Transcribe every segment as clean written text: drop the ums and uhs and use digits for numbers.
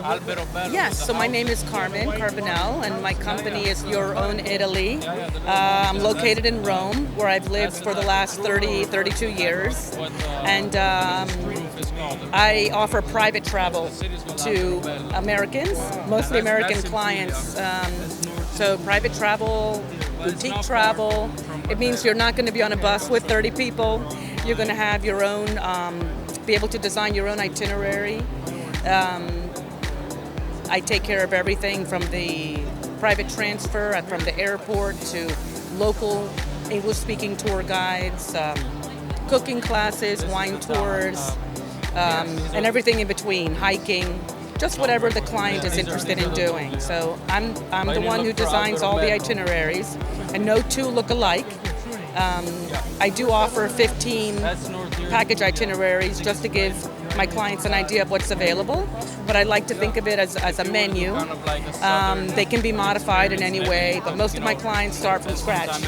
Yes, so my name is Carmen Carbonell, and my company is Your Own Italy. I'm located in Rome, where I've lived for the last 32 years. And I offer private travel to Americans, mostly American clients. So private travel, boutique travel. It means you're not going to be on a bus with 30 people. You're going to have your own, be able to design your own itinerary. I take care of everything from the private transfer from the airport to local English-speaking tour guides, cooking classes, wine tours, and everything in between, hiking, just whatever the client is interested in doing. So I'm the one who designs all the itineraries, and no two look alike. I do offer 15 package itineraries just to give my clients an idea of what's available, but I like to think of it as a menu. They can be modified in any way, but most of my clients start from scratch.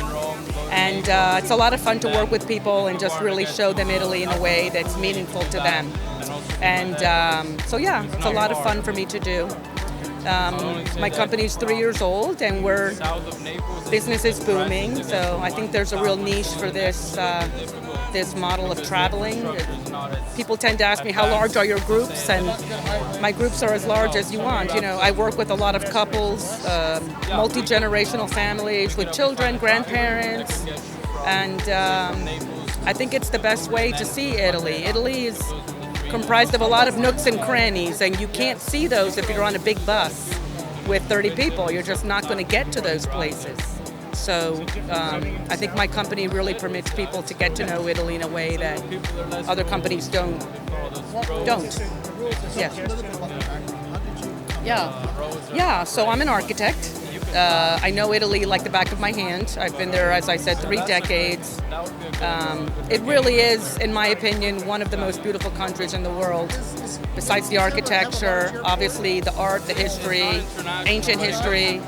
And it's a lot of fun to work with people and just really show them Italy in a way that's meaningful to them. And so yeah, it's a lot of fun for me to do. My company's 3 years old, and business is booming. So I think there's a real niche for this model of traveling. People tend to ask me, how large are your groups? And my groups are as large as you want. You know, I work with a lot of couples, multi-generational families with children, grandparents, and I think it's the best way to see Italy. Italy is comprised of a lot of nooks and crannies, and you can't see those if you're on a big bus with 30 people. You're just not going to get to those places. So I think my company really permits people to get to know Italy in a way that other companies don't. Yes. Yeah, so I'm an architect. I know Italy like the back of my hand. I've been there, as I said, 3 decades. It really is, in my opinion, one of the most beautiful countries in the world. Besides the architecture, obviously the art, the history, ancient history,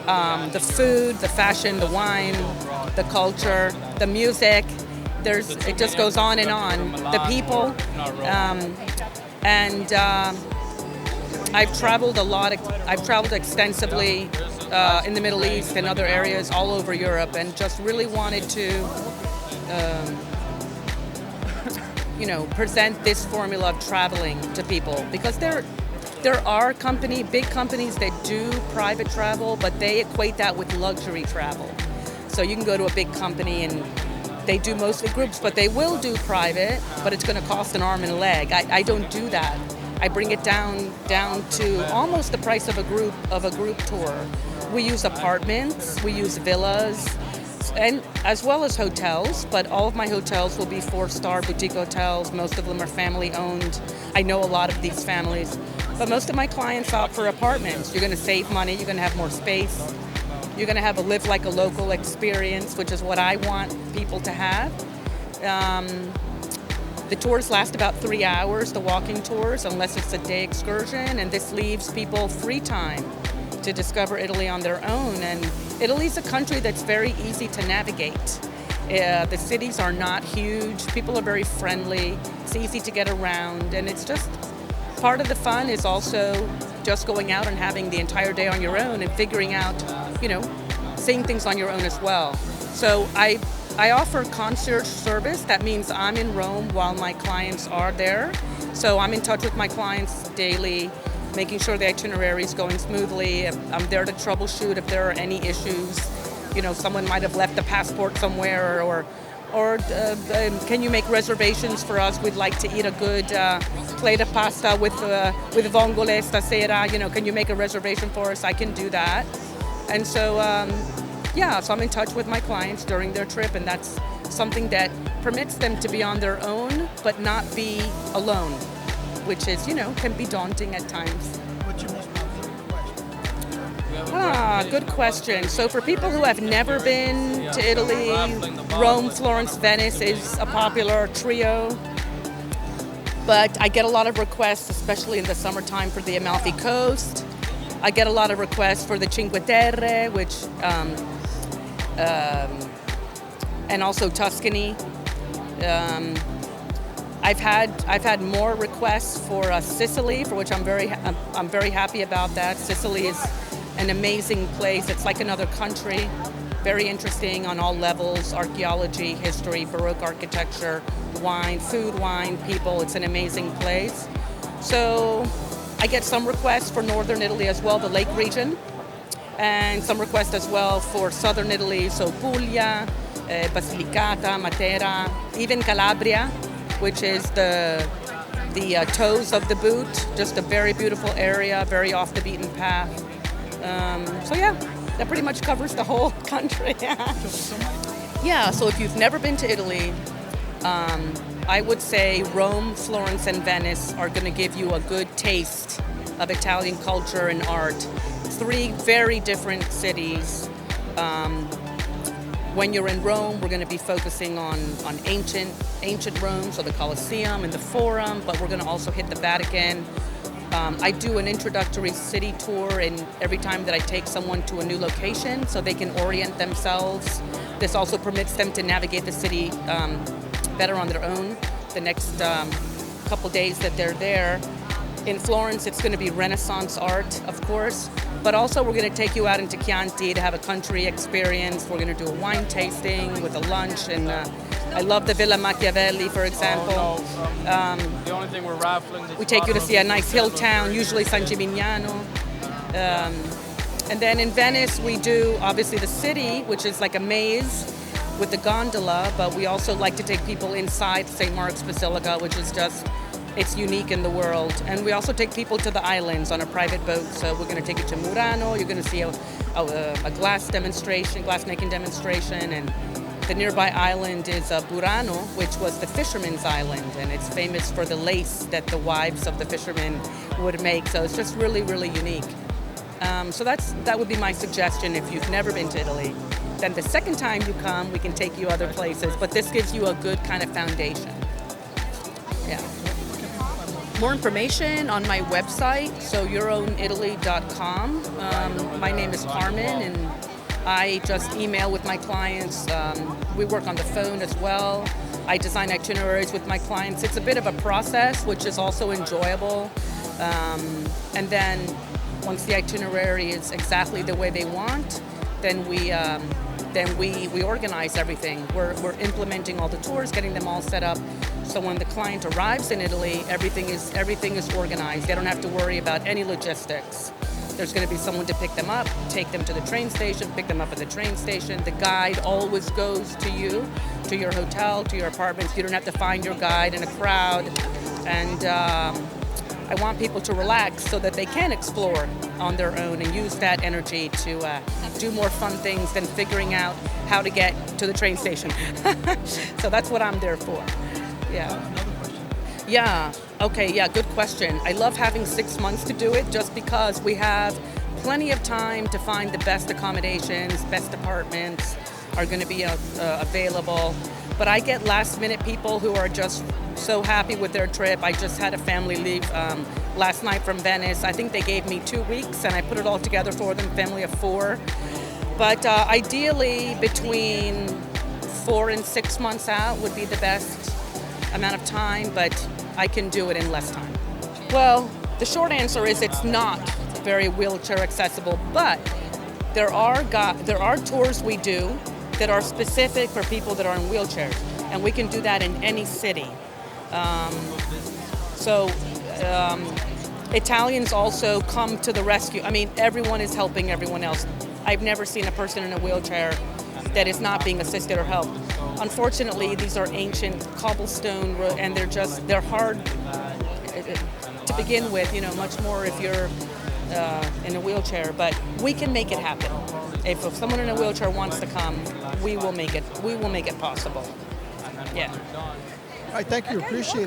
the food, the fashion, the wine, the culture, the music. It just goes on and on. The people, and I've traveled a lot. I've traveled extensively in the Middle East and other areas all over Europe, and just really wanted to, present this formula of traveling to people, because there are big companies that do private travel, but they equate that with luxury travel. So you can go to a big company and they do mostly groups, but they will do private, but it's going to cost an arm and a leg. I don't do that. I bring it down to almost the price of a group tour. We use apartments, we use villas, and as well as hotels, but all of my hotels will be 4-star boutique hotels. Most of them are family owned. I know a lot of these families, but most of my clients opt for apartments. You're going to save money, you're going to have more space, you're going to have a live like a local experience, which is what I want people to have. The tours last about 3 hours, the walking tours, unless it's a day excursion, and this leaves people free time to discover Italy on their own. And Italy's a country that's very easy to navigate. The cities are not huge, people are very friendly, it's easy to get around, and it's just part of the fun is also just going out and having the entire day on your own and figuring out, seeing things on your own as well. So I offer concierge service. That means I'm in Rome while my clients are there. So I'm in touch with my clients daily, making sure the itinerary is going smoothly. I'm there to troubleshoot if there are any issues. Someone might have left a passport somewhere, or can you make reservations for us? We'd like to eat a good plate of pasta with vongole stasera. Can you make a reservation for us? I can do that. And so, so I'm in touch with my clients during their trip, and that's something that permits them to be on their own, but not be alone, which is, can be daunting at times. What's your most popular request? Good question. So for people who have never been to Italy, Rome, Florence, Venice is a popular trio. But I get a lot of requests, especially in the summertime, for the Amalfi Coast. I get a lot of requests for the Cinque Terre, which, and also Tuscany. I've had more requests for Sicily, for which I'm very happy about that. Sicily is an amazing place. It's like another country. Very interesting on all levels: archaeology, history, Baroque architecture, wine, food, wine, people. It's an amazing place. So I get some requests for northern Italy as well, the lake region, and some requests as well for southern Italy, so Puglia, Basilicata, Matera, even Calabria, which is the toes of the boot. Just a very beautiful area, very off the beaten path. So yeah. That pretty much covers the whole country. Yeah, so if you've never been to Italy, I would say Rome, Florence, and Venice are going to give you a good taste of Italian culture and art. 3 very different cities. When you're in Rome, we're going to be focusing on ancient Rome, so the Colosseum and the Forum, but we're going to also hit the Vatican. I do an introductory city tour, and every time that I take someone to a new location so they can orient themselves. This also permits them to navigate the city better on their own the next couple days that they're there. In Florence, it's going to be Renaissance art, of course, but also we're going to take you out into Chianti to have a country experience. We're going to do a wine tasting with a lunch, and I love the Villa Machiavelli, for example. The only thing we're raffling. We take you to see a nice hill town, usually San Gimignano. And then in Venice, we do obviously the city, which is like a maze with the gondola, but we also like to take people inside St. Mark's Basilica, which is just, it's unique in the world. And we also take people to the islands on a private boat. So we're going to take you to Murano. You're going to see a glass making demonstration, and the nearby island is Burano, which was the fisherman's island, and it's famous for the lace that the wives of the fishermen would make. So it's just really, really unique. So that would be my suggestion if you've never been to Italy. Then the second time you come, we can take you other places, but this gives you a good kind of foundation. Yeah. More information on my website, so yourownitaly.com. My name is Carmen, and I just email with my clients. We work on the phone as well. I design itineraries with my clients. It's a bit of a process, which is also enjoyable. And then once the itinerary is exactly the way they want, then we organize everything. We're implementing all the tours, getting them all set up. So when the client arrives in Italy, everything is organized. They don't have to worry about any logistics. There's going to be someone to pick them up, take them to the train station, pick them up at the train station. The guide always goes to you, to your hotel, to your apartments. You don't have to find your guide in a crowd. And I want people to relax so that they can explore on their own and use that energy to do more fun things than figuring out how to get to the train station. So that's what I'm there for. Yeah. Yeah. Okay. Yeah. Good question. I love having 6 months to do it, just because we have plenty of time to find the best accommodations, best apartments are going to be available. But I get last minute people who are just so happy with their trip. I just had a family leave last night from Venice. I think they gave me 2 weeks, and I put it all together for them, family of 4. But ideally, between 4 and 6 months out would be the best amount of time, but I can do it in less time. Well, the short answer is it's not very wheelchair accessible, but there are tours we do that are specific for people that are in wheelchairs, and we can do that in any city. Italians also come to the rescue. I mean, everyone is helping everyone else. I've never seen a person in a wheelchair that is not being assisted or helped. Unfortunately, these are ancient cobblestone, and they're hard to begin with, much more if you're in a wheelchair, but we can make it happen. If someone in a wheelchair wants to come, we will make it possible. Yeah. I thank you. Appreciate it.